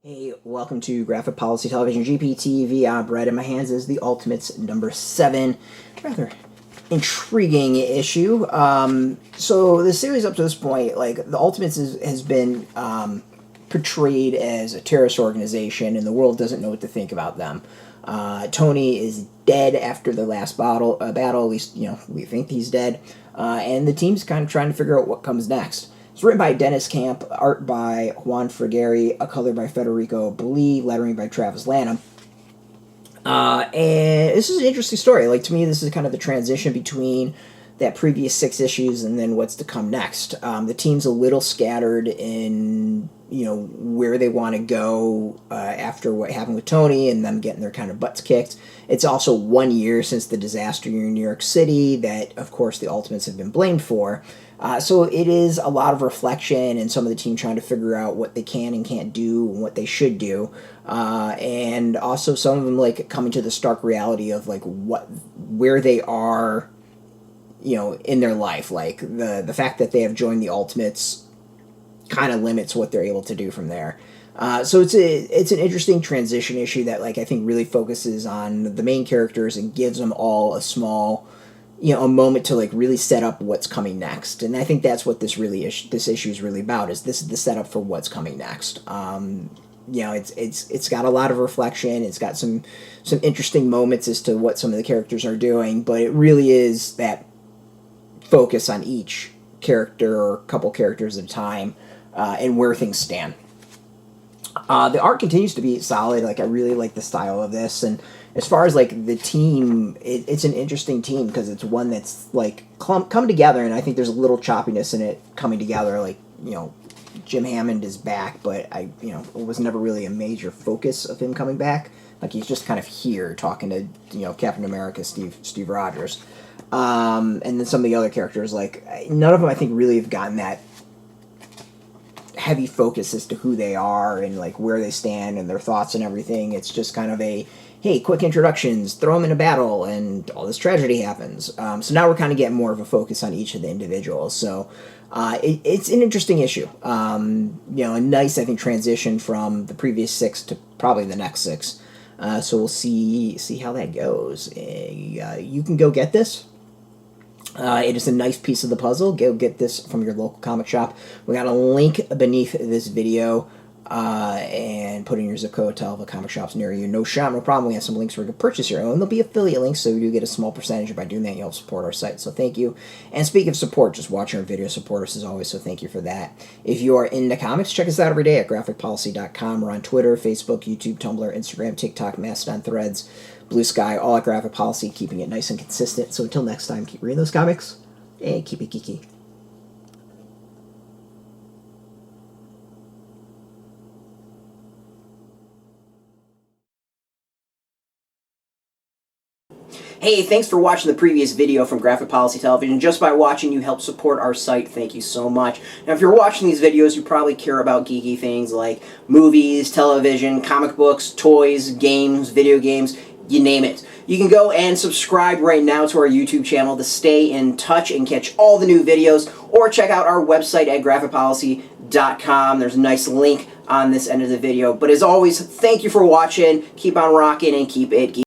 Hey, welcome to Graphic Policy Television, GPTV. I'm Brett. In my hands is the Ultimates number 7. Rather intriguing issue. So the series up to this point, like, the Ultimates has been portrayed as a terrorist organization, and the world doesn't know what to think about them. Tony is dead after the last battle. At least, we think he's dead. And the team's kind of trying to figure out what comes next. It's written by Deniz, art by Juan Frigeri, color by Federico, Blee, lettering by Travis Lanham. And this is an interesting story. Like, to me, this is kind of the transition between that previous 6 issues and then what's to come next. The team's a little scattered in, where they want to go after what happened with Tony and them getting their kind of butts kicked. It's also 1 year since the disaster in New York City that, of course, the Ultimates have been blamed for. So it is a lot of reflection and some of the team trying to figure out what they can and can't do and what they should do. And also some of them, like, coming to the stark reality of, like, where they are, in their life. Like, the fact that they have joined the Ultimates kind of limits what they're able to do from there. So it's an interesting transition issue that, like, I think really focuses on the main characters and gives them all a small, a moment to, like, really set up what's coming next. And I think that's what this issue is really about. Is this is the setup for what's coming next. It's got a lot of reflection. It's got some interesting moments as to what some of the characters are doing, but it really is that focus on each character or a couple characters at a time and where things stand. The art continues to be solid. Like, I really like the style of this, and as far as, like, the team, it's an interesting team because it's one that's, like, come together, and I think there's a little choppiness in it coming together. Like, Jim Hammond is back, but it was never really a major focus of him coming back. Like, he's just kind of here talking to, Captain America, Steve Rogers. And then some of the other characters, like, none of them, I think, really have gotten that heavy focus as to who they are and, like, where they stand and their thoughts and everything. It's just kind of a, hey, quick introductions, throw them in a battle, and all this tragedy happens. So now we're kind of getting more of a focus on each of the individuals. So it's an interesting issue. A nice, I think, transition from the previous 6 to probably the next 6. So we'll see how that goes. You can go get this. It is a nice piece of the puzzle. Go get this from your local comic shop. We got a link beneath this video, and put in your zip code, tell the comic shops near you. No shop, no problem. We have some links where you can purchase your own. There'll be affiliate links, so you get a small percentage. By doing that, you'll help support our site, so thank you. And speaking of support, just watching our video support us as always, so thank you for that. If you are into comics, check us out every day at graphicpolicy.com. We're on Twitter, Facebook, YouTube, Tumblr, Instagram, TikTok, Mastodon, Threads, Blue Sky, all at Graphic Policy, keeping it nice and consistent. So until next time, keep reading those comics, and keep it geeky. Hey, thanks for watching the previous video from Graphic Policy Television. Just by watching, you help support our site. Thank you so much. Now, if you're watching these videos, you probably care about geeky things like movies, television, comic books, toys, games, video games, you name it. You can go and subscribe right now to our YouTube channel to stay in touch and catch all the new videos, or check out our website at graphicpolicy.com. There's a nice link on this end of the video. But as always, thank you for watching. Keep on rocking and keep it geeky.